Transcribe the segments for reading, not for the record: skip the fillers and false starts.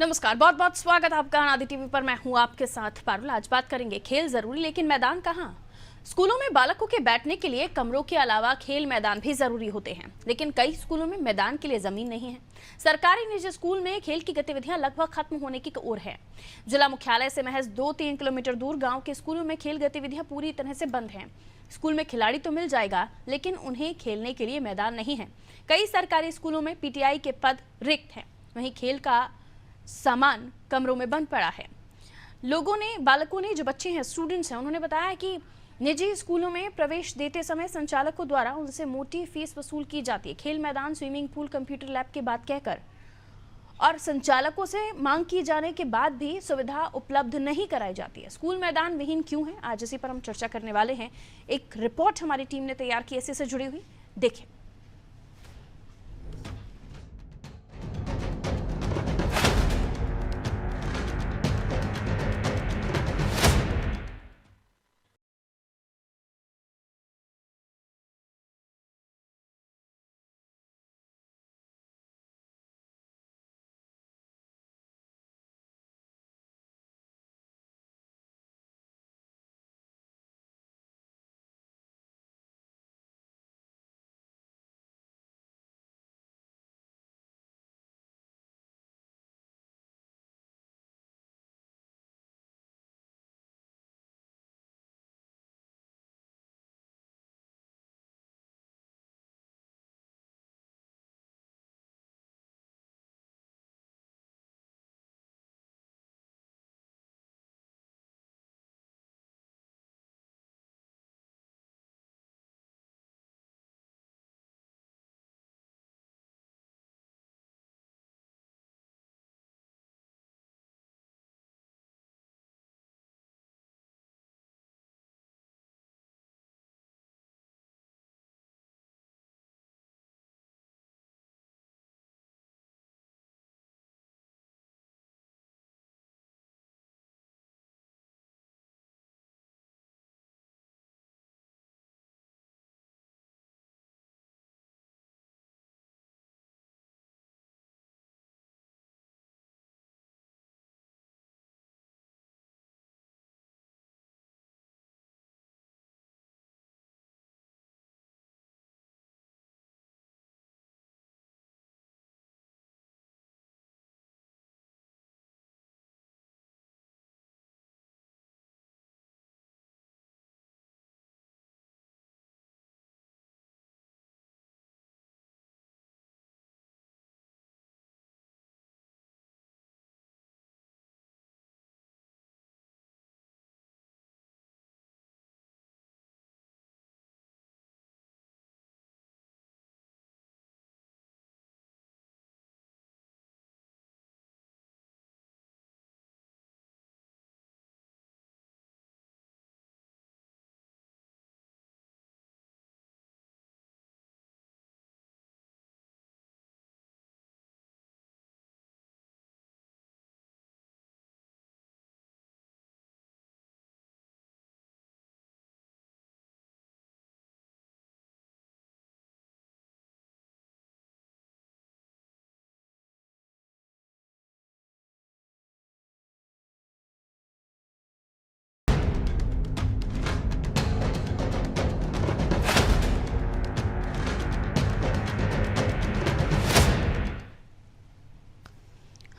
नमस्कार, बहुत बहुत स्वागत आपका आदि टीवी पर। मैं हूं आपके साथ पारुल। आज बात करेंगे खेल जरूरी लेकिन मैदान कहां। स्कूलों में बालकों के बैठने के लिए कमरों के अलावा खेल मैदान भी जरूरी होते हैं, लेकिन कई स्कूलों में मैदान के लिए जमीन नहीं है। सरकारी निजी स्कूल में खेल की गतिविधियां लगभग खत्म होने की ओर है। जिला मुख्यालय से महज 2-3 किलोमीटर दूर गाँव के स्कूलों में खेल गतिविधियां पूरी तरह से बंद है। स्कूल में खिलाड़ी तो मिल जाएगा, लेकिन उन्हें खेलने के लिए मैदान नहीं है। कई सरकारी स्कूलों में पीटीआई के पद रिक्त हैं, वहीं खेल का सामान कमरों में बंद पड़ा है। बालकों ने जो बच्चे हैं, स्टूडेंट्स हैं, उन्होंने बताया कि निजी स्कूलों में प्रवेश देते समय संचालकों द्वारा उनसे मोटी फीस वसूल की जाती है। खेल मैदान, स्विमिंग पूल, कंप्यूटर लैब की बात कहकर और संचालकों से मांग की जाने के बाद भी सुविधा उपलब्ध नहीं कराई जाती है। स्कूल मैदान विहीन क्यों है, आज इसी पर हम चर्चा करने वाले हैं। एक रिपोर्ट हमारी टीम ने तैयार की, इसी से जुड़ी हुई, देखिए।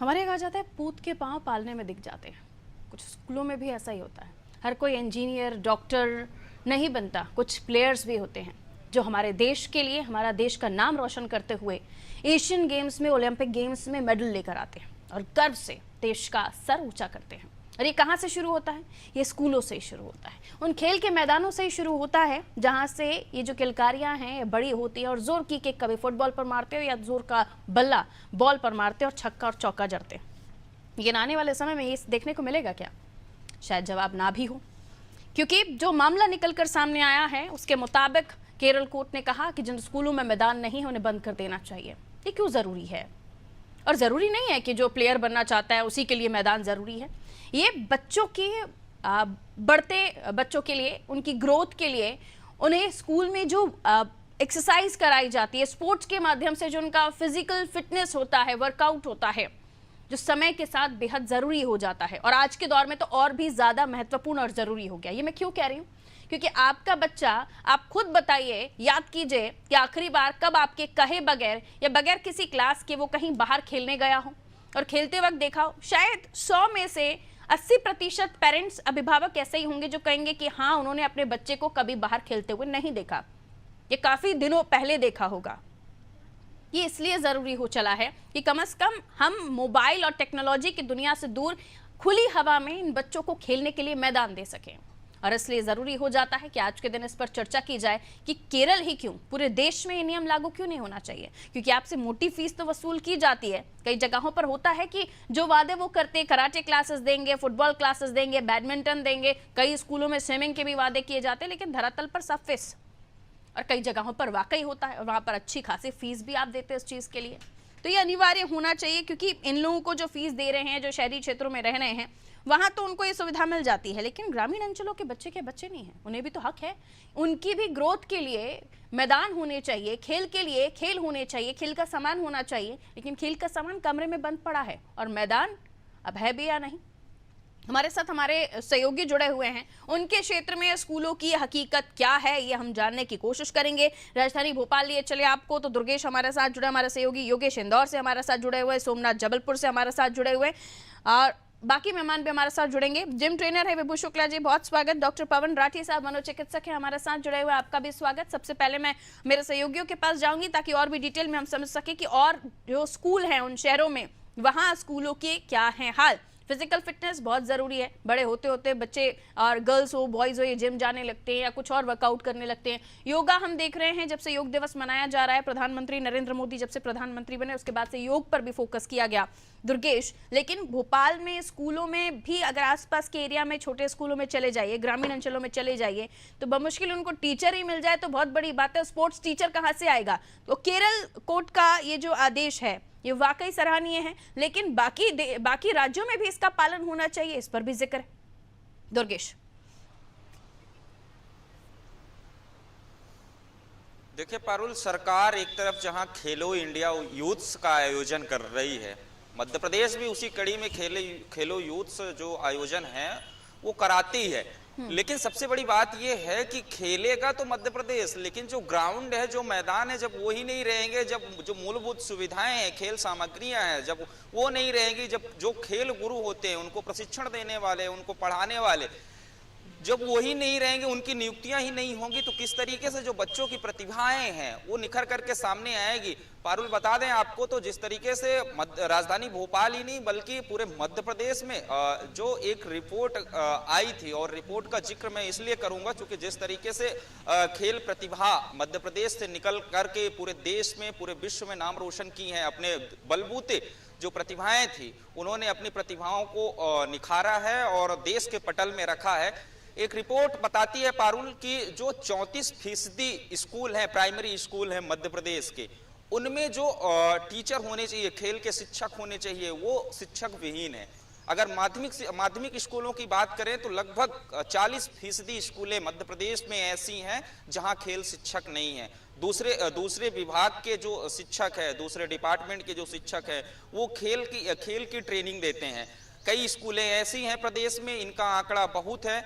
हमारे यहाँ जाता है, पूत के पांव पालने में दिख जाते हैं। कुछ स्कूलों में भी ऐसा ही होता है। हर कोई इंजीनियर, डॉक्टर नहीं बनता। कुछ प्लेयर्स भी होते हैं जो हमारे देश के लिए, हमारा देश का नाम रोशन करते हुए एशियन गेम्स में, ओलंपिक गेम्स में मेडल लेकर आते हैं और गर्व से देश का सर ऊंचा करते हैं। और ये कहाँ से शुरू होता है? ये स्कूलों से ही शुरू होता है, उन खेल के मैदानों से ही शुरू होता है जहाँ से ये जो किलकारियाँ हैं ये बड़ी होती हैं और जोर की किक कभी फुटबॉल पर मारते हो या जोर का बल्ला बॉल पर मारते हो और छक्का और चौका जड़ते हैं। लेकिन आने वाले समय में ये देखने को मिलेगा क्या? शायद जवाब ना भी हो, क्योंकि जो मामला निकल कर सामने आया है उसके मुताबिक केरल कोर्ट ने कहा कि जिन स्कूलों में मैदान नहीं है उन्हें बंद कर देना चाहिए। ये क्यों ज़रूरी है? और ज़रूरी नहीं है कि जो प्लेयर बनना चाहता है उसी के लिए मैदान ज़रूरी है। ये बच्चों के बढ़ते बच्चों के लिए, उनकी ग्रोथ के लिए, उन्हें स्कूल में जो एक्सरसाइज कराई जाती है, स्पोर्ट्स के माध्यम से जो उनका फिजिकल फिटनेस होता है, वर्कआउट होता है, जो समय के साथ बेहद ज़रूरी हो जाता है, और आज के दौर में तो और भी ज़्यादा महत्वपूर्ण और ज़रूरी हो गया। ये मैं क्यों कह रही हूँ? क्योंकि आपका बच्चा, आप खुद बताइए, याद कीजिए कि आखिरी बार कब आपके कहे बगैर या बगैर किसी क्लास के वो कहीं बाहर खेलने गया हो और खेलते वक्त देखा हो। शायद 100 में से 80% पेरेंट्स, अभिभावक ऐसे ही होंगे जो कहेंगे कि हाँ, उन्होंने अपने बच्चे को कभी बाहर खेलते हुए नहीं देखा, ये काफ़ी दिनों पहले देखा होगा। ये इसलिए ज़रूरी हो चला है कि कम से कम हम मोबाइल और टेक्नोलॉजी की दुनिया से दूर खुली हवा में इन बच्चों को खेलने के लिए मैदान दे सकें। और इसलिए ज़रूरी हो जाता है कि आज के दिन इस पर चर्चा की जाए कि केरल ही क्यों, पूरे देश में ये नियम लागू क्यों नहीं होना चाहिए। क्योंकि आपसे मोटी फीस तो वसूल की जाती है, कई जगहों पर होता है कि जो वादे वो करते, कराटे क्लासेस देंगे, फुटबॉल क्लासेस देंगे, बैडमिंटन देंगे, कई स्कूलों में स्विमिंग के भी वादे किए जाते हैं, लेकिन धरातल पर सब फीस। और कई जगहों पर वाकई होता है और वहाँ पर अच्छी खासी फीस भी आप देते हैं इस चीज़ के लिए। तो ये अनिवार्य होना चाहिए, क्योंकि इन लोगों को जो फीस दे रहे हैं, जो शहरी क्षेत्रों में रह रहे हैं, वहाँ तो उनको ये सुविधा मिल जाती है, लेकिन ग्रामीण अंचलों के बच्चे नहीं हैं, उन्हें भी तो हक है। उनकी भी ग्रोथ के लिए मैदान होने चाहिए, खेल के लिए खेल होने चाहिए, खेल का सामान होना चाहिए। लेकिन खेल का सामान कमरे में बंद पड़ा है और मैदान अब है भी या नहीं। हमारे साथ हमारे सहयोगी जुड़े हुए हैं, उनके क्षेत्र में स्कूलों की हकीकत क्या है ये हम जानने की कोशिश करेंगे। राजधानी भोपाल लिए चले आपको तो दुर्गेश हमारे साथ जुड़े, हमारे सहयोगी योगेश इंदौर से हमारे साथ जुड़े हुए, सोमनाथ जबलपुर से हमारे साथ जुड़े हुए, और बाकी मेहमान भी हमारे साथ जुड़ेंगे। जिम ट्रेनर है विभू शुक्ला जी, बहुत स्वागत। डॉक्टर पवन राठी साहब मनोचिकित्सक है, हमारे साथ जुड़े हुए, आपका भी स्वागत। सबसे पहले मैं मेरे सहयोगियों के पास जाऊंगी ताकि और भी डिटेल में हम समझ सके कि और जो स्कूल हैं उन शहरों में, वहाँ स्कूलों के क्या हैं हाल। फिजिकल फिटनेस बहुत ज़रूरी है, बड़े होते होते बच्चे और गर्ल्स हो बॉयज़ हो ये जिम जाने लगते हैं या कुछ और वर्कआउट करने लगते हैं। योगा हम देख रहे हैं, जब से योग दिवस मनाया जा रहा है, प्रधानमंत्री नरेंद्र मोदी जब से प्रधानमंत्री बने उसके बाद से योग पर भी फोकस किया गया दुर्गेश। लेकिन भोपाल में स्कूलों में भी अगर आसपास के एरिया में छोटे स्कूलों में चले जाइए, ग्रामीण अंचलों में चले जाइए, तो बमुश्किल उनको टीचर ही मिल जाए तो बहुत बड़ी बात है। स्पोर्ट्स टीचर कहाँ से आएगा? तो केरल कोर्ट का ये जो आदेश है ये वाकई सराहनीय है, लेकिन बाकी राज्यों में भी इसका पालन होना चाहिए, इस पर भी जिक्र है। दुर्गेश, देखिए पारुल, सरकार एक तरफ जहां खेलो इंडिया यूथ्स का आयोजन कर रही है, मध्य प्रदेश भी उसी कड़ी में खेलो यूथ्स जो आयोजन है वो कराती है। लेकिन सबसे बड़ी बात यह है कि खेलेगा तो मध्य प्रदेश, लेकिन जो ग्राउंड है, जो मैदान है, जब वो ही नहीं रहेंगे, जब जो मूलभूत सुविधाएं हैं, खेल सामग्रियां हैं, जब वो नहीं रहेंगी, जब जो खेल गुरु होते हैं, उनको प्रशिक्षण देने वाले, उनको पढ़ाने वाले, जब वही नहीं रहेंगे, उनकी नियुक्तियां ही नहीं होंगी, तो किस तरीके से जो बच्चों की प्रतिभाएं हैं वो निखर करके सामने आएगी। पारुल, बता दें आपको तो जिस तरीके से राजधानी भोपाल ही नहीं बल्कि पूरे मध्य प्रदेश में जो एक रिपोर्ट आई थी, और रिपोर्ट का जिक्र मैं इसलिए करूंगा क्योंकि जिस तरीके से खेल प्रतिभा मध्य प्रदेश से निकल करके पूरे देश में, पूरे विश्व में नाम रोशन की है, अपने बलबूते जो प्रतिभाएं थी उन्होंने अपनी प्रतिभाओं को निखारा है और देश के पटल में रखा है। एक रिपोर्ट बताती है पारुल कि जो 34% स्कूल हैं, प्राइमरी स्कूल हैं मध्य प्रदेश के, उनमें जो टीचर होने चाहिए, खेल के शिक्षक होने चाहिए, वो शिक्षक विहीन है। अगर माध्यमिक स्कूलों की बात करें तो लगभग 40% स्कूलें मध्य प्रदेश में ऐसी हैं जहां खेल शिक्षक नहीं है। दूसरे विभाग के जो शिक्षक है, दूसरे डिपार्टमेंट के जो शिक्षक है, वो खेल की ट्रेनिंग देते हैं। कई स्कूलें ऐसी हैं प्रदेश में, इनका आंकड़ा बहुत है,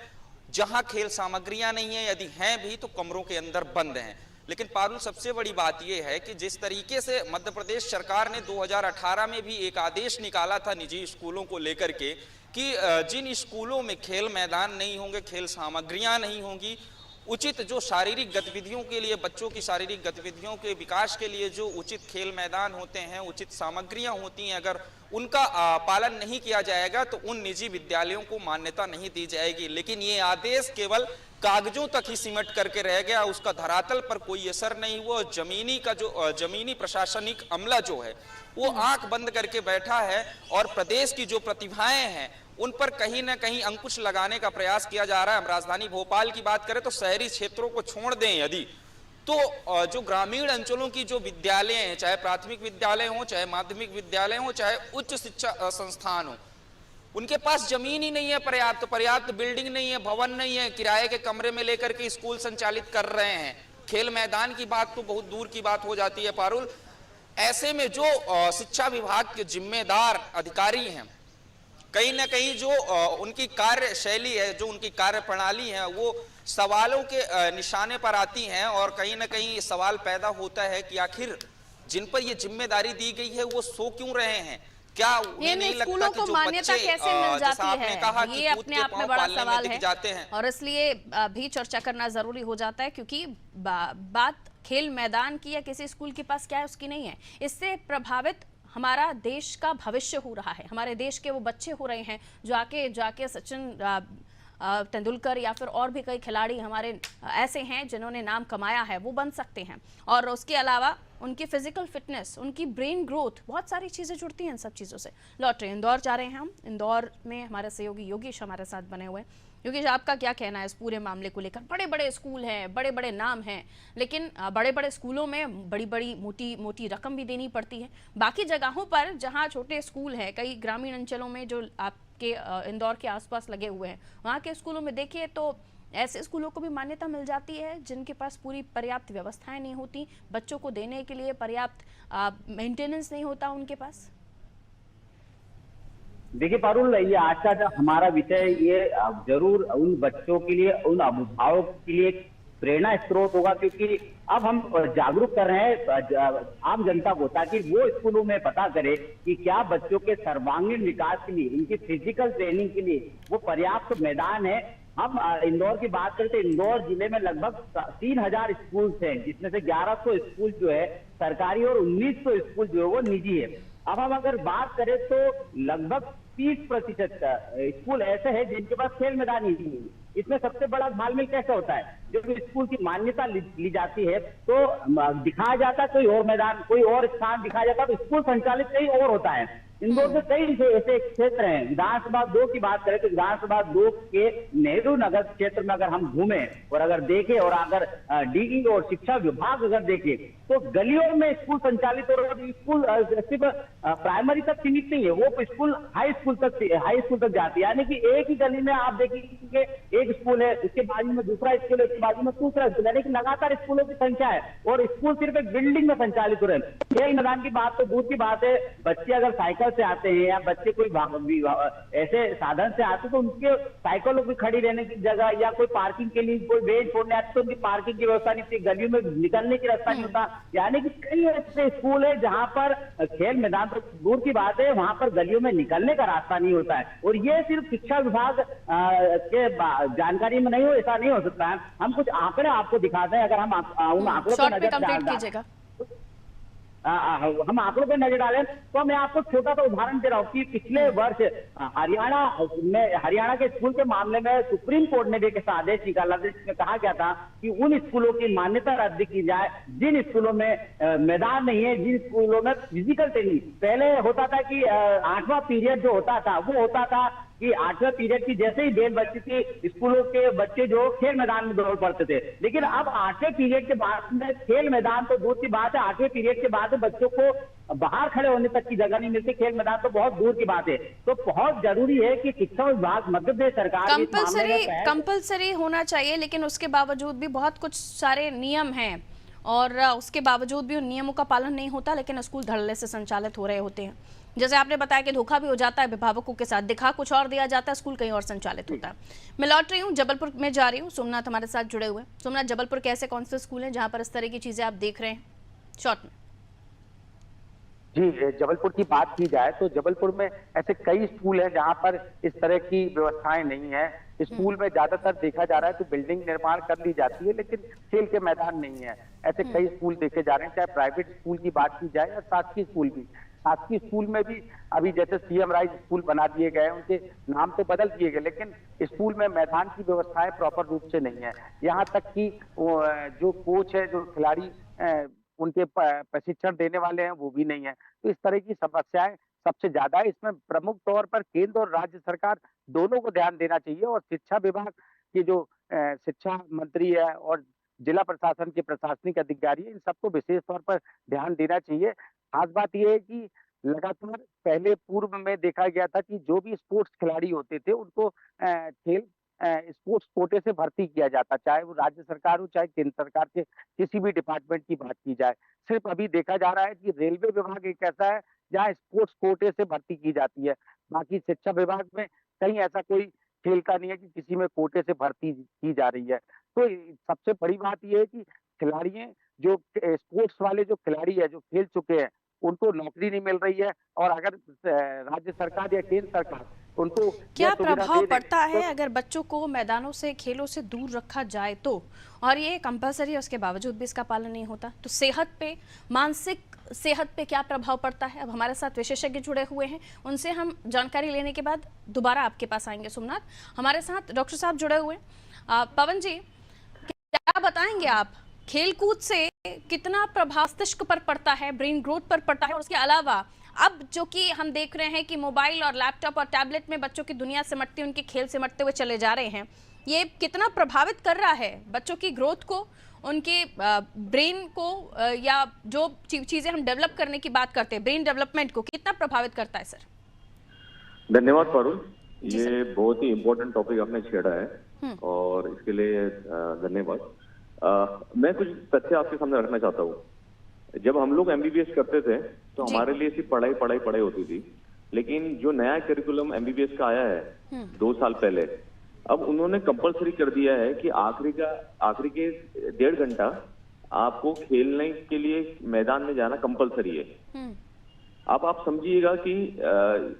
जहां खेल सामग्रियां नहीं है, यदि हैं भी तो कमरों के अंदर बंद हैं। लेकिन पारुल, सबसे बड़ी बात यह है कि जिस तरीके से मध्य प्रदेश सरकार ने 2018 में भी एक आदेश निकाला था निजी स्कूलों को लेकर के कि जिन स्कूलों में खेल मैदान नहीं होंगे, खेल सामग्रियां नहीं होंगी, उचित जो शारीरिक गतिविधियों के लिए, बच्चों की शारीरिक गतिविधियों के विकास के लिए जो उचित खेल मैदान होते हैं, उचित सामग्रियां होती हैं, अगर उनका पालन नहीं किया जाएगा तो उन निजी विद्यालयों को मान्यता नहीं दी जाएगी। लेकिन ये आदेश केवल कागजों तक ही सिमट करके रह गया, उसका धरातल पर कोई असर नहीं हुआ। जमीनी प्रशासनिक अमला जो है वो आंख बंद करके बैठा है और प्रदेश की जो प्रतिभाएं हैं उन पर कहीं ना कहीं अंकुश लगाने का प्रयास किया जा रहा है। हम राजधानी भोपाल की बात करें तो शहरी क्षेत्रों को छोड़ दें यदि, तो जो ग्रामीण अंचलों की जो विद्यालय हैं, चाहे प्राथमिक विद्यालय हो, चाहे माध्यमिक विद्यालय हो, चाहे उच्च शिक्षा संस्थान हो, उनके पास जमीन ही नहीं है, पर्याप्त बिल्डिंग नहीं है, भवन नहीं है, किराए के कमरे में लेकर के स्कूल संचालित कर रहे हैं। खेल मैदान की बात तो बहुत दूर की बात हो जाती है पारुल। ऐसे में जो शिक्षा विभाग के जिम्मेदार अधिकारी हैं, कहीं ना कहीं जो उनकी कार्यशैली है, जो उनकी कार्य प्रणाली है, वो सवालों के निशाने पर आती हैं। और कहीं ना कहीं सवाल पैदा होता है कि आखिर जिन पर ये जिम्मेदारी दी गई है वो सो क्यों रहे हैं? क्या उन्हें नहीं लगता स्कूलों कि को जो मान्यता बच्चे कैसे मिल जैसा जाती आपने है, कहा ये कि कूद अपने के आप में पांव बड़ा पालने में सवाल दिख है जाते हैं। और इसलिए भी चर्चा करना जरूरी हो जाता है, क्योंकि बात खेल मैदान की या किसी स्कूल के पास क्या है उसकी नहीं है। इससे प्रभावित हमारा देश का भविष्य हो रहा है, हमारे देश के वो बच्चे हो रहे हैं जो आके जाके सचिन तेंदुलकर या फिर और भी कई खिलाड़ी हमारे ऐसे हैं जिन्होंने नाम कमाया है, वो बन सकते हैं। और उसके अलावा उनकी फिजिकल फिटनेस, उनकी ब्रेन ग्रोथ, बहुत सारी चीज़ें जुड़ती हैं इन सब चीज़ों से। लौट रहे इंदौर जा रहे हैं हम, इंदौर में हमारे सहयोगी योगेश हमारे साथ बने हुए हैं। योगेश, आपका क्या कहना है इस पूरे मामले को लेकर? बड़े बड़े स्कूल हैं, बड़े बड़े नाम हैं, लेकिन बड़े बड़े स्कूलों में बड़ी बड़ी मोटी मोटी रकम भी देनी पड़ती है। बाकी जगहों पर जहाँ छोटे स्कूल हैं, कई ग्रामीण अंचलों में जो आपके इंदौर के आसपास लगे हुए हैं, वहाँ के स्कूलों में देखिए तो ऐसे स्कूलों को भी मान्यता मिल जाती है जिनके पास पूरी पर्याप्त व्यवस्थाएं नहीं होती, बच्चों को देने के लिए पर्याप्त मेंटेनेंस नहीं होता उनके पास। देखिए पारुल, ये आज का जो हमारा विषय ये जरूर उन बच्चों के लिए, उन अभिभावकों के लिए एक प्रेरणा स्रोत होगा, क्योंकि अब हम जागरूक कर रहे हैं आम जनता को, ताकि वो स्कूलों में पता करे कि क्या बच्चों के सर्वांगीण विकास के लिए, उनकी फिजिकल ट्रेनिंग के लिए वो पर्याप्त मैदान है। हम इंदौर की बात करते हैं, इंदौर जिले में लगभग 3000 स्कूल हैं, जिसमें से 1100 स्कूल जो है सरकारी और 1900 स्कूल जो है वो निजी है। अब हम अगर बात करें तो लगभग 30% स्कूल ऐसे हैं जिनके पास खेल मैदान ही नहीं है। इसमें सबसे बड़ा घालमेल कैसे होता है, जब स्कूल की मान्यता ली जाती है तो दिखाया जाता है कोई और मैदान, कोई और स्थान दिखाया जाता है, तो स्कूल संचालित कहीं और होता है। इंदौर में कई ऐसे क्षेत्र हैं। विधानसभा 2 की बात करें तो विधानसभा 2 के नेहरू नगर क्षेत्र में अगर हम घूमे और अगर देखें, और अगर डीई और शिक्षा विभाग अगर देखे, तो गलियों में स्कूल संचालित हो रहे हैं। स्कूल सिर्फ प्राइमरी तक सीमित नहीं है, वो स्कूल हाई स्कूल तक जाती है। यानी कि एक ही गली में आप देखिए एक स्कूल है, उसके बाजू में दूसरा स्कूल है, उसके बाजू में दूसरा स्कूल, यानी कि लगातार स्कूलों की संख्या है और स्कूल सिर्फ एक बिल्डिंग में संचालित हो रहे हैं। खेल मैदान की बात तो दूर की बात है, बच्चे अगर साइकिल से आते हैं या बच्चे कोई ऐसे साधन से आते तो उनके साइकिलों की खड़ी रहने की जगह या कोई पार्किंग के लिए कोई बेंच छोड़ने आते तो उनकी पार्किंग की व्यवस्था नहीं थी, गलियों में निकलने की रास्ता नहीं होता। यानी कि कई ऐसे स्कूल है जहां पर खेल मैदान तो दूर की बात है, वहां पर गलियों में निकलने का रास्ता नहीं होता है। और ये सिर्फ शिक्षा विभाग के जानकारी में नहीं हो, ऐसा नहीं हो सकता है। हम कुछ आंकड़े आपको दिखाते हैं, अगर हम उन आंकड़ों पर नजर हम आंकड़ों पर नजर डालें तो मैं आपको छोटा सा उदाहरण दे रहा हूँ कि पिछले वर्ष हरियाणा के स्कूल के मामले में सुप्रीम कोर्ट ने भी एक आदेश निकाला, जिसमें कहा गया था कि उन स्कूलों की मान्यता रद्द की जाए जिन स्कूलों में मैदान नहीं है, जिन स्कूलों में फिजिकल ट्रेनिंग। पहले होता था कि 8वां पीरियड जो होता था वो होता था कि 8वें पीरियड की जैसे ही बेल बजती थी, स्कूलों के बच्चे जो खेल मैदान में दौड़ पड़ते थे। लेकिन अब 8वें पीरियड के बाद में खेल मैदान तो दूर की बात है, 8वें पीरियड के बाद बच्चों को बाहर खड़े होने तक की जगह नहीं मिलती, खेल मैदान तो बहुत दूर की बात है। तो बहुत जरूरी है कि शिक्षा विभाग, मध्य प्रदेश सरकार कंपलसरी होना चाहिए, लेकिन उसके बावजूद भी बहुत कुछ सारे नियम हैं और उसके बावजूद भी उन नियमों का पालन नहीं होता, लेकिन स्कूल धड़ल्ले से संचालित हो रहे होते हैं। जैसे आपने बताया कि धोखा भी हो जाता है अभिभावकों के साथ, दिखा कुछ और दिया जाता है, स्कूल कहीं और संचालित होता है। मैं लौट रही हूँ, जबलपुर में जा रही हूँ, सोमनाथ हमारे साथ जुड़े हुए। सोमनाथ, जबलपुर के ऐसे कौन से स्कूल हैं जहाँ पर इस तरह की चीजें आप देख रहे हैं शॉर्ट में? जी, जबलपुर की बात की जाए तो जबलपुर में ऐसे कई स्कूल हैं जहां पर इस तरह की व्यवस्थाएं नहीं है। स्कूल में ज्यादातर देखा जा रहा है तो बिल्डिंग निर्माण कर ली जाती है, लेकिन खेल के मैदान नहीं है। ऐसे कई स्कूल देखे जा रहे हैं, चाहे प्राइवेट स्कूल की बात की जाए या शासकीय स्कूल भी। शासकीय स्कूल में भी अभी जैसे सीएम राइज स्कूल बना दिए गए, उनके नाम तो बदल दिए गए, लेकिन स्कूल में मैदान की व्यवस्थाएं प्रॉपर रूप से नहीं है। यहाँ तक कि जो कोच है, जो खिलाड़ी उनके प्रशिक्षण देने वाले हैं, वो भी नहीं है। तो इस तरह की समस्याएं सबसे ज्यादा है। इसमें प्रमुख तौर पर केंद्र और राज्य सरकार दोनों को ध्यान देना चाहिए, और शिक्षा विभाग के जो शिक्षा मंत्री है और जिला प्रशासन के प्रशासनिक अधिकारी, इन सबको विशेष तौर पर ध्यान देना चाहिए। खास बात यह है कि लगातार पहले पूर्व में देखा गया था कि जो भी स्पोर्ट्स खिलाड़ी होते थे उनको खेल स्पोर्ट्स कोटे से भर्ती किया जाता, चाहे वो राज्य सरकार हो, चाहे केंद्र सरकार के किसी भी डिपार्टमेंट की बात की जाए। सिर्फ अभी देखा जा रहा है कि रेलवे विभाग एक ऐसा है जहाँ स्पोर्ट्स कोटे से भर्ती की जाती है। बाकी शिक्षा विभाग में कहीं ऐसा कोई खेलता नहीं है कि किसी में कोटे से भर्ती की जा रही है। तो सबसे बड़ी बात ये है कि खिलाड़ी जो स्पोर्ट्स वाले जो खिलाड़ी है, जो खेल चुके हैं, उनको नौकरी नहीं मिल रही है। और अगर राज्य सरकार या केंद्र सरकार उनको क्या यह सुविधा प्रभाव दे दे, पड़ता है तो अगर बच्चों को मैदानों से, खेलों से दूर रखा जाए तो, और ये कंपलसरी है उसके बावजूद भी इसका पालन नहीं होता, तो सेहत पे, मानसिक सेहत पे क्या प्रभाव पड़ता है? अब हमारे साथ विशेषज्ञ जुड़े हुए हैं, उनसे हम जानकारी लेने के बाद दोबारा आपके पास आएंगे। सोमनाथ, हमारे साथ डॉक्टर साहब जुड़े हुए हैं। पवन जी, क्या बताएंगे आप, खेलकूद से कितना प्रभाव मस्तिष्क पर पड़ता है, ब्रेन ग्रोथ पर पड़ता है? और उसके अलावा अब जो कि हम देख रहे हैं कि मोबाइल और लैपटॉप और टैबलेट में बच्चों की दुनिया सिमटती, उनके खेल सिमटते हुए चले जा रहे हैं, ये कितना प्रभावित कर रहा है बच्चों की ग्रोथ को, उनके ब्रेन को, या जो चीजें हम डेवलप करने की बात करते हैं, ब्रेन डेवलपमेंट को कितना प्रभावित करता है सर? धन्यवाद पारुल, ये बहुत ही इम्पोर्टेंट टॉपिक आपने छेड़ा है और इसके लिए धन्यवाद। मैं कुछ तथ्य आपके सामने रखना चाहता हूँ। जब हम लोग एमबीबीएस करते थे तो हमारे लिए सिर्फ पढ़ाई पढ़ाई पढ़ाई होती थी, लेकिन जो नया करिकुलम एमबीबीएस का आया है 2 साल पहले, अब उन्होंने कंपलसरी कर दिया है कि आखिरी के 1.5 घंटा आपको खेलने के लिए मैदान में जाना कंपलसरी है। अब आप समझिएगा कि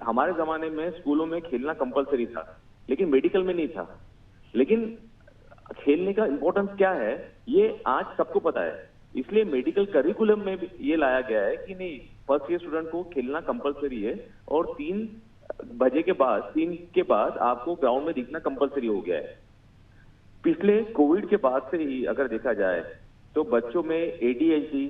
हमारे जमाने में स्कूलों में खेलना कंपलसरी था, लेकिन मेडिकल में नहीं था। लेकिन खेलने का इंपॉर्टेंस क्या है ये आज सबको पता है, इसलिए मेडिकल करिकुलम में भी ये लाया गया है कि नहीं, फर्स्ट ईयर स्टूडेंट को खेलना कंपलसरी है और 3 के बाद आपको ग्राउंड में दिखना कंपलसरी हो गया है। पिछले कोविड के बाद से ही अगर देखा जाए तो बच्चों में एडीएचडी,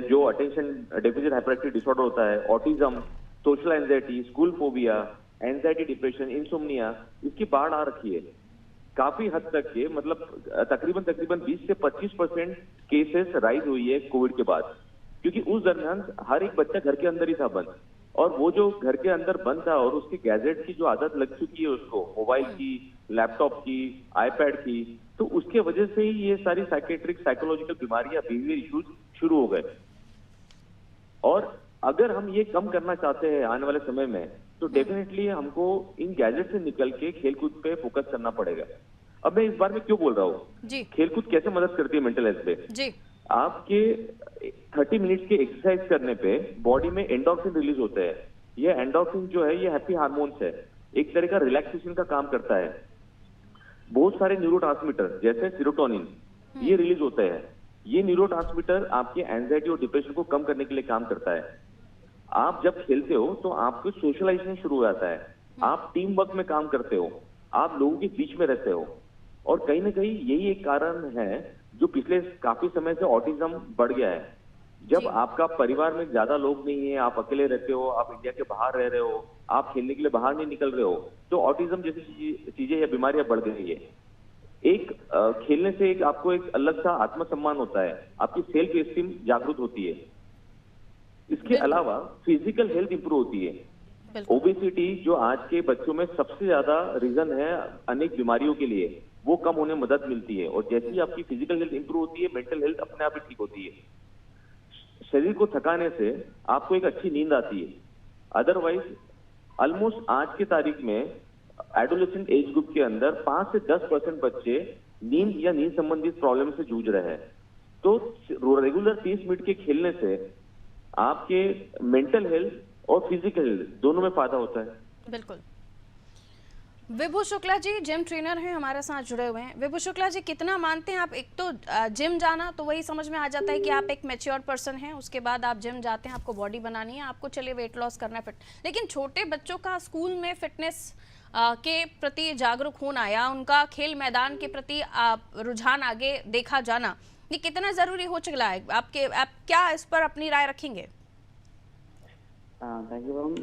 जो अटेंशन डेफिसिट हाइपरएक्टिव डिसऑर्डर होता है, autism, social anxiety, school phobia, anxiety, depression, insomnia, इसकी बाढ़ आ रखी है काफी हद तक के, मतलब तकरीबन 20 से 25% केसेस राइज हुई है कोविड के बाद, क्योंकि उस दरमियान हर एक बच्चा घर के अंदर ही था बंद, और वो जो घर के अंदर बंद था और उसके गैजेट की जो आदत लग चुकी है उसको, मोबाइल की, लैपटॉप की, आईपैड की, तो उसके वजह से ही ये सारी साइकेट्रिक, साइकोलॉजिकल बीमारियां, बिहेवियर इश्यूज शुरू हो गए। और अगर हम ये कम करना चाहते हैं आने वाले समय में, तो डेफिनेटली हमको इन गैजेट से निकल के खेलकूद पे फोकस करना पड़ेगा। अब मैं इस बार में क्यों बोल रहा हूँ, खेलकूद कैसे मदद करती है मेंटल हेल्थ पे जी। आपके 30 मिनट्स के एक्सरसाइज करने पे बॉडी में एंडोर्फिन रिलीज होते हैं। ये एंडोर्फिन जो है ये हैप्पी हार्मोन्स है, एक तरह का रिलैक्सेशन का काम करता है। बहुत सारे न्यूरोट्रांसमीटर जैसे सीरोटोनिन ये रिलीज होते हैं। ये न्यूरोट्रांसमीटर आपके एंजाइटी और डिप्रेशन को कम करने के लिए काम करता है। आप जब खेलते हो तो आपको सोशलाइजेशन शुरू हो जाता है, आप टीम वर्क में काम करते हो, आप लोगों के बीच में रहते हो, और कहीं ना कहीं यही एक कारण है जो पिछले काफी समय से ऑटिज्म बढ़ गया है। जब आपका परिवार में ज्यादा लोग नहीं है, आप अकेले रहते हो, आप इंडिया के बाहर रह रहे हो, आप खेलने के लिए बाहर नहीं निकल रहे हो, तो ऑटिज्म जैसी चीजें या बीमारियां बढ़ गई है। एक खेलने से एक आपको एक अलग सा आत्मसम्मान होता है, आपकी सेल्फ एस्टीम जागरूक होती है। इसके अलावा फिजिकल हेल्थ इंप्रूव होती है। ओबेसिटी जो आज के बच्चों में सबसे ज्यादा रीजन है अनेक बीमारियों के लिए, वो कम होने में मदद मिलती है। और जैसे ही आपकी फिजिकल हेल्थ इंप्रूव होती है, मेंटल हेल्थ अपने आप ही ठीक होती है। शरीर को थकाने से आपको एक अच्छी नींद आती है। अदरवाइज ऑलमोस्ट आज की तारीख में एडोलेसेंट एज ग्रुप के अंदर 5 से 10% बच्चे नींद या नींद संबंधित प्रॉब्लम से जूझ रहे हैं। तो रेगुलर 30 मिनट के खेलने से आपके मेंटल हेल्थ और फिजिकल हेल्थ दोनों में फायदा होता है। बिल्कुल। विभू शुक्ला जी जिम ट्रेनर हैं, हमारे साथ जुड़े हुए हैं। विभू शुक्ला जी, कितना मानते हैं आप, एक तो जिम जाना तो वही समझ में आ जाता है कि आप एक मैच्योर पर्सन हैं, उसके बाद आप जिम जाते हैं, आपको बॉडी बनानी है, आपको चलिए वेट लॉस करना है, फिट, लेकिन छोटे बच्चों का स्कूल में फिटनेस के प्रति जागरूक होना या उनका खेल मैदान के प्रति रुझान आगे देखा जाना, ये कितना जरूरी हो चुका है? आप क्या इस पर अपनी राय रखेंगे? Thank you ma'am.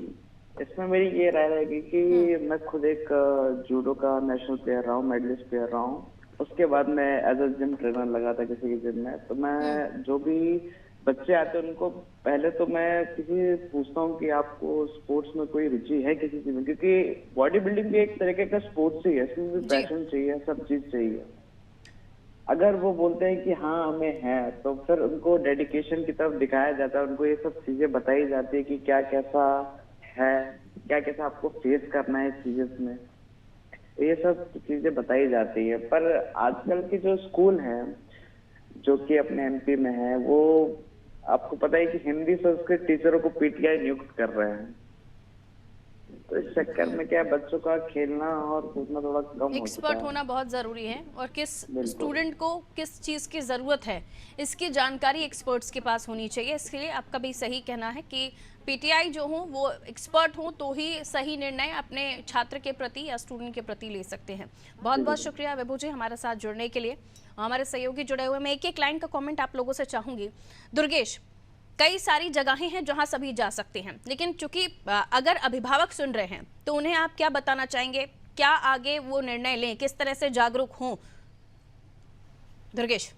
इसमें मेरी ये राय रहेगी कि मैं खुद एक जूडो का नेशनल प्लेयर रहा हूँ, मेडलिस्ट प्लेयर रहा हूँ। उसके बाद मैं एज अ जिम ट्रेनर लगा था किसी की जिम में, तो मैं जो भी बच्चे आते हैं उनको पहले तो मैं किसी पूछता हूँ कि आपको स्पोर्ट्स में कोई रुचि है किसी चीज में, क्योंकि बॉडी बिल्डिंग भी एक तरीके का स्पोर्ट्स ही है, इसमें भी पैशन चाहिए, सब चीज चाहिए। अगर वो बोलते हैं कि हाँ हमें है, तो फिर उनको डेडिकेशन की तरफ दिखाया जाता है, उनको ये सब चीजें बताई जाती है कि क्या कैसा है, क्या कैसा आपको फेस करना है इस चीजें में, ये सब चीजें बताई जाती है। पर आजकल के जो स्कूल हैं जो कि अपने एमपी में है, वो आपको पता है कि हिंदी संस्कृत टीचरों को पीटीआई नियुक्त कर रहे हैं, तो इस चक्कर में क्या बच्चों का खेलना और कूदना थोड़ा कम हो चुका एक्सपर्ट है। होना बहुत ज़रूरी है और किस स्टूडेंट को किस चीज़ की ज़रूरत है इसकी जानकारी एक्सपर्ट्स के पास होनी चाहिए। इसके लिए आपका भी सही कहना है कि पीटीआई जो हो वो एक्सपर्ट हो तो ही सही निर्णय अपने छात्र के प्रति या स्टूडेंट के प्रति ले सकते हैं। बहुत बहुत शुक्रिया विभू जी हमारे साथ जुड़ने के लिए। हमारे सहयोगी जुड़े हुए, मैं एक एक लाइन का कॉमेंट आप लोगों से चाहूँगी। दुर्गेश, कई सारी जगहें हैं जहां सभी जा सकते हैं, लेकिन चूंकि अगर अभिभावक सुन रहे हैं तो उन्हें आप क्या बताना चाहेंगे, क्या आगे वो निर्णय लें, किस तरह से जागरूक हों? दुर्गेश।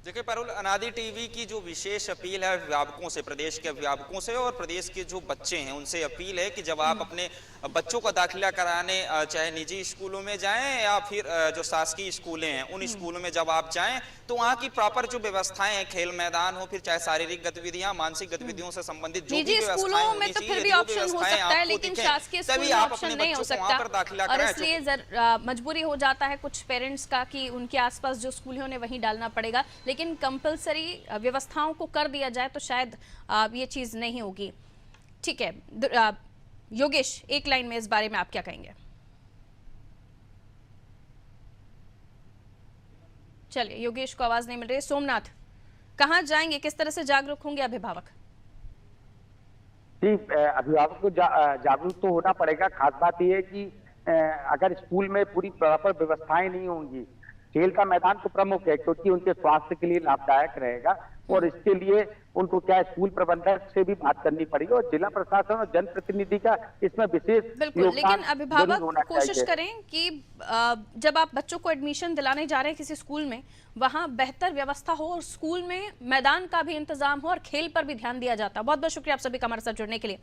देखिए पारुल, अनादि टीवी की जो विशेष अपील है अभिभावकों से, प्रदेश के अभिभावकों से और प्रदेश के जो बच्चे हैं उनसे अपील है कि जब आप अपने बच्चों का दाखिला कराने चाहे निजी स्कूलों में जाएं या फिर जो शासकीय स्कूलें हैं उन स्कूलों में जब आप जाएं तो वहाँ की प्रॉपर जो व्यवस्थाएं हैं, खेल मैदान हो, फिर चाहे शारीरिक गतिविधियां, मानसिक गतिविधियों से संबंधित जो भी निजी स्कूलों में तो फिर भी ऑप्शन हो सकता है, लेकिन शासकीय स्कूल में ऑप्शन नहीं हो सकता और इसलिए मजबूरी हो जाता है कुछ पेरेंट्स का कि उनके आसपास जो स्कूल है उन्हें वहीं डालना पड़ेगा। लेकिन कंपलसरी व्यवस्थाओं को कर दिया जाए तो शायद ये चीज नहीं होगी। ठीक है योगेश, एक लाइन में इस बारे में आप क्या कहेंगे? चलिए, योगेश को आवाज नहीं मिल रही। सोमनाथ, कहाँ जाएंगे, किस तरह से जागरूक होंगे अभिभावक? जी, अभिभावक को जागरूक तो होना पड़ेगा। खास बात यह है कि अगर स्कूल में पूरी प्रॉपर व्यवस्थाएं नहीं होंगी, खेल का मैदान तो प्रमुख है क्योंकि उनके स्वास्थ्य के लिए लाभदायक रहेगा, और इसके लिए उनको क्या स्कूल प्रबंधक से भी बात करनी पड़ेगी और जिला प्रशासन और जनप्रतिनिधि का इसमें विशेष बिल्कुल। लेकिन अभिभावक कोशिश करें कि जब आप बच्चों को एडमिशन दिलाने जा रहे हैं किसी स्कूल में, वहां बेहतर व्यवस्था हो और स्कूल में मैदान का भी इंतजाम हो और खेल पर भी ध्यान दिया जाता है। बहुत बहुत शुक्रिया आप सभी का हमारे साथ जुड़ने के लिए।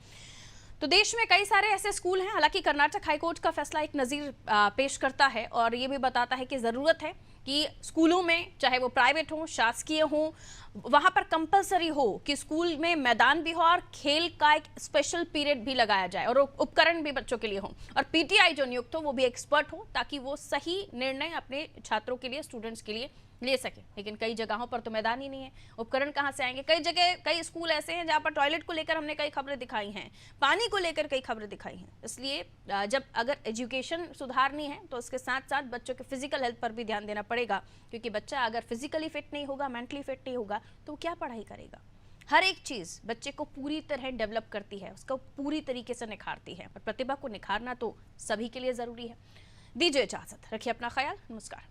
तो देश में कई सारे ऐसे स्कूल हैं, हालांकि कर्नाटक हाईकोर्ट का फैसला एक नज़ीर पेश करता है और ये भी बताता है कि ज़रूरत है कि स्कूलों में, चाहे वो प्राइवेट हो, शासकीय हो, वहां पर कंपलसरी हो कि स्कूल में मैदान भी हो और खेल का एक स्पेशल पीरियड भी लगाया जाए और उपकरण भी बच्चों के लिए हो, और पीटीआई जो नियुक्त हो वो भी एक्सपर्ट हो ताकि वो सही निर्णय अपने छात्रों के लिए, स्टूडेंट्स के लिए ले सके। लेकिन कई जगहों पर तो मैदान ही नहीं है, उपकरण कहाँ से आएंगे? कई जगह, कई स्कूल ऐसे हैं जहाँ पर टॉयलेट को लेकर हमने कई खबरें दिखाई हैं, पानी को लेकर कई खबरें दिखाई हैं। इसलिए जब अगर एजुकेशन सुधारनी है तो उसके साथ साथ बच्चों के फिजिकल हेल्थ पर भी ध्यान देना पड़ेगा, क्योंकि बच्चा अगर फिजिकली फिट नहीं होगा, मेंटली फिट नहीं होगा तो क्या पढ़ाई करेगा? हर एक चीज़ बच्चे को पूरी तरह डेवलप करती है, उसको पूरी तरीके से निखारती है, और प्रतिभा को निखारना तो सभी के लिए ज़रूरी है। दीजिए इजाज़त, रखिए अपना ख्याल, नमस्कार।